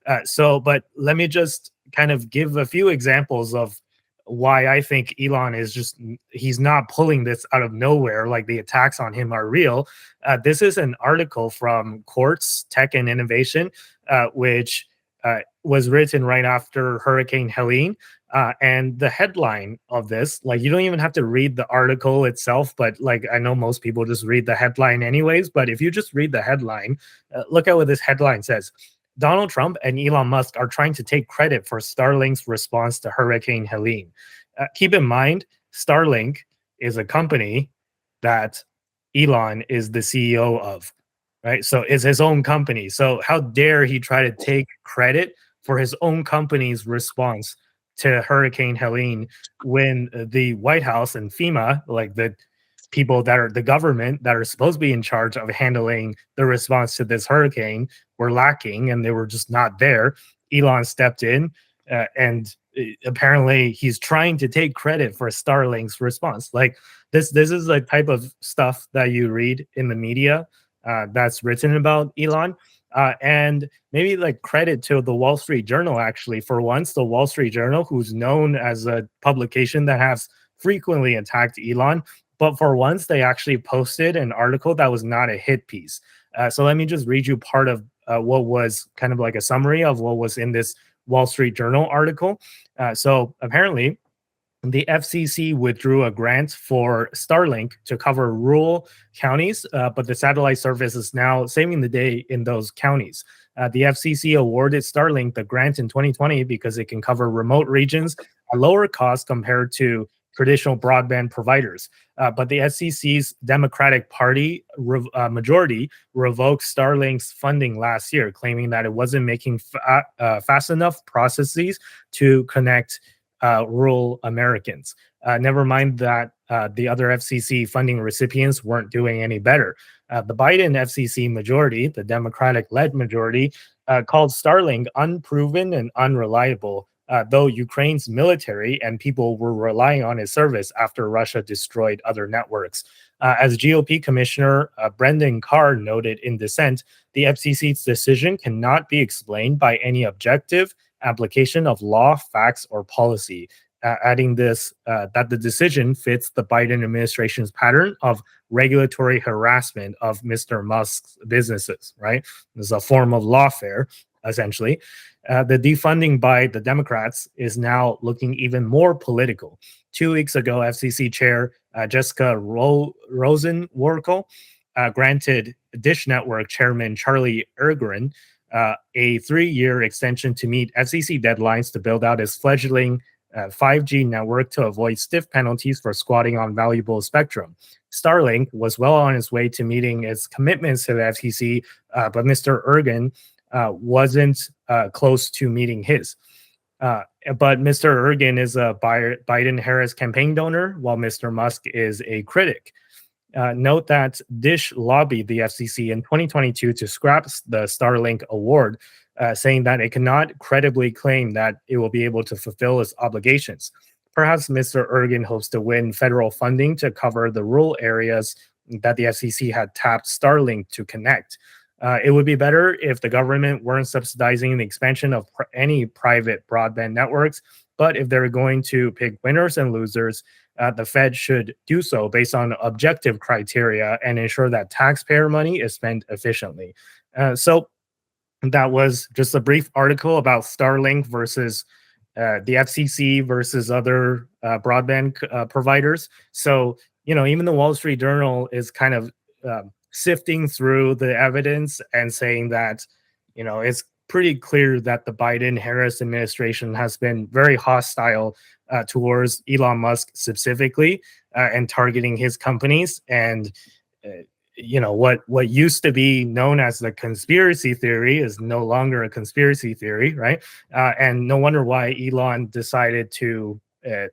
But let me just kind of give a few examples of why I think Elon is just he's not pulling this out of nowhere. Like the attacks on him are real. This is an article from Quartz Tech and Innovation, which was written right after Hurricane Helene. And the headline of this, like, you don't even have to read the article itself, but like, I know most people just read the headline anyways. But if you just read the headline, look at what this headline says. Donald Trump and Elon Musk are trying to take credit for Starlink's response to Hurricane Helene. Keep in mind, Starlink is a company that Elon is the CEO of, right? So it's his own company. So how dare he try to take credit for his own company's response to Hurricane Helene when the White House and FEMA, like the people that are the government that are supposed to be in charge of handling the response to this hurricane, were lacking and they were just not there. Elon stepped in and apparently he's trying to take credit for Starlink's response. Like this is the type of stuff that you read in the media that's written about Elon. And maybe like credit to the Wall Street Journal, actually, for once, the Wall Street Journal, who's known as a publication that has frequently attacked Elon, but for once they actually posted an article that was not a hit piece. So let me just read you part of what was kind of like a summary of what was in this Wall Street Journal article. So apparently, the FCC withdrew a grant for Starlink to cover rural counties, but the satellite service is now saving the day in those counties. The FCC awarded Starlink the grant in 2020 because it can cover remote regions at lower cost compared to traditional broadband providers. But the FCC's Democratic Party majority revoked Starlink's funding last year, claiming that it wasn't making fast enough processes to connect rural Americans. Never mind that the other FCC funding recipients weren't doing any better. The Biden FCC majority, the Democratic-led majority, called Starlink unproven and unreliable, though Ukraine's military and people were relying on its service after Russia destroyed other networks. As GOP Commissioner Brendan Carr noted in dissent, the FCC's decision cannot be explained by any objective application of law, facts, or policy, adding this that the decision fits the Biden administration's pattern of regulatory harassment of Mr. Musk's businesses, right? This is a form of lawfare, essentially. The defunding by the Democrats is now looking even more political. 2 weeks ago, FCC Chair Jessica Rosenworcel granted Dish Network Chairman Charlie Ergren a 3-year extension to meet FCC deadlines to build out its fledgling 5G network to avoid stiff penalties for squatting on valuable spectrum. Starlink was well on its way to meeting its commitments to the FCC, but Mr. Ergren wasn't close to meeting his. But Mr. Ergren is a Biden-Harris campaign donor, while Mr. Musk is a critic. Note that Dish lobbied the FCC in 2022 to scrap the Starlink award, saying that it cannot credibly claim that it will be able to fulfill its obligations. Perhaps Mr. Ergren hopes to win federal funding to cover the rural areas that the FCC had tapped Starlink to connect. It would be better if the government weren't subsidizing the expansion of any private broadband networks, but if they're going to pick winners and losers, the Fed should do so based on objective criteria and ensure that taxpayer money is spent efficiently. So that was just a brief article about Starlink versus the FCC versus other broadband providers. So, even the Wall Street Journal is kind of sifting through the evidence and saying that, it's pretty clear that the Biden-Harris administration has been very hostile towards Elon Musk specifically and targeting his companies. And what used to be known as the conspiracy theory is no longer a conspiracy theory, right? And no wonder why Elon decided to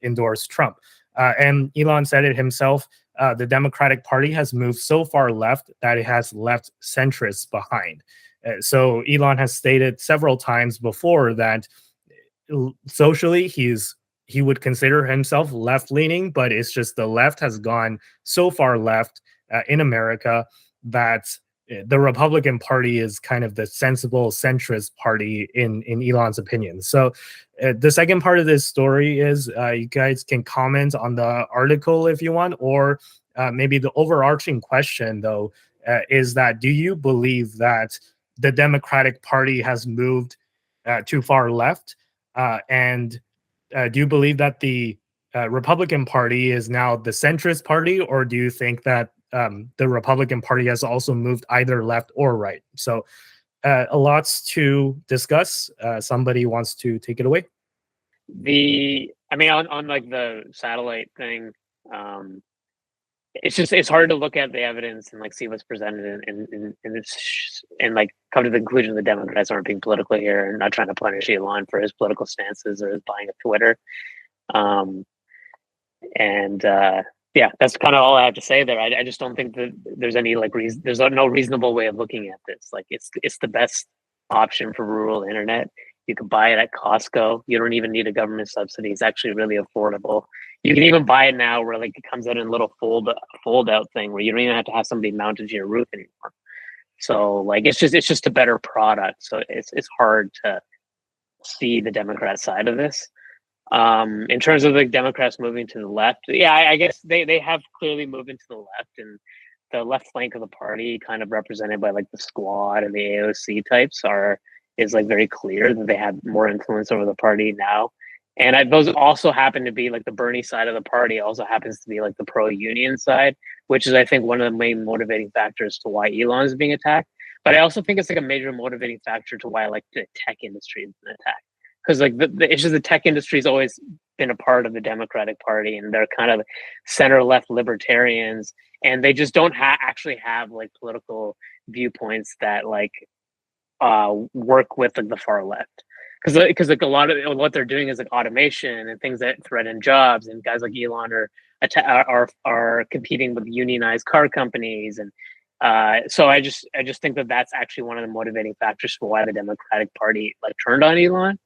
endorse Trump. And Elon said it himself. The Democratic Party has moved so far left that it has left centrists behind. So Elon has stated several times before that socially he would consider himself left-leaning, but it's just the left has gone so far left in America that the Republican Party is kind of the sensible centrist party in Elon's opinion. So the second part of this story is you guys can comment on the article if you want, or maybe the overarching question though is that, do you believe that the Democratic Party has moved too far left, and do you believe that the Republican Party is now the centrist party, or do you think that the Republican Party has also moved either left or right? So a lots to discuss. Somebody wants to take it away? I mean, on like the satellite thing, it's hard to look at the evidence and like see what's presented and like come to the conclusion the Democrats aren't being political here and not trying to punish Elon for his political stances or his buying of Twitter. Yeah, that's kind of all I have to say there. I just don't think that there's any like reason. There's no reasonable way of looking at this. Like it's the best option for rural internet. You can buy it at Costco. You don't even need a government subsidy. It's actually really affordable. You can even buy it now where like it comes out in a little fold out thing where you don't even have to have somebody mounted to your roof anymore. So like it's just a better product. So it's hard to see the Democrat side of this. In terms of the Democrats moving to the left, yeah, I guess they have clearly moved into the left, and the left flank of the party, kind of represented by like the Squad and the AOC types, is like very clear that they have more influence over the party now. And those also happen to be like the Bernie side of the party also happens to be like the pro-union side, which is I think one of the main motivating factors to why Elon is being attacked. But I also think it's like a major motivating factor to why like the tech industry has been attacked. Because like the issue, the tech industry has always been a part of the Democratic Party, and they're kind of center left libertarians, and they just don't actually have like political viewpoints that like work with like the far left. Because like a lot of what they're doing is like automation and things that threaten jobs, and guys like Elon are competing with unionized car companies, and so I just think that that's actually one of the motivating factors for why the Democratic Party like turned on Elon.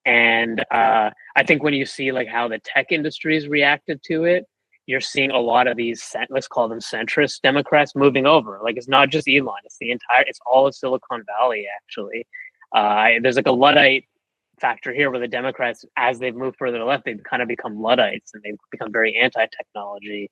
And I think when you see like how the tech industries reacted to it, you're seeing a lot of these, let's call them centrist Democrats moving over. Like it's not just Elon, it's all of Silicon Valley, actually. There's like a Luddite factor here where the Democrats, as they've moved further left, they've kind of become Luddites and they've become very anti-technology.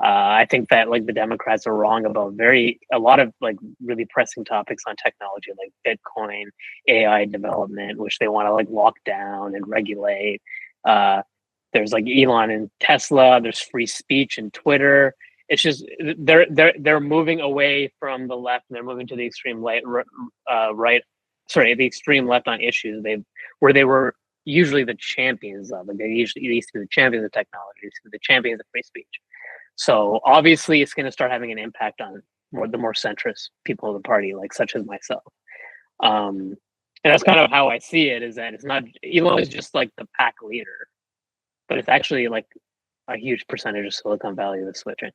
I think that like the Democrats are wrong about a lot of like really pressing topics on technology, like Bitcoin, AI development, which they want to like lock down and regulate. There's like Elon and Tesla. There's free speech and Twitter. It's just they're moving away from the left and they're moving to the extreme right. Sorry, the extreme left on issues where they were usually the champions of. Like they used to be the champions of technology, the champions of free speech. So obviously, it's going to start having an impact on the more centrist people of the party, like such as myself. And that's kind of how I see it. Is that it's not Elon is just like the pack leader, but it's actually like a huge percentage of Silicon Valley that's switching.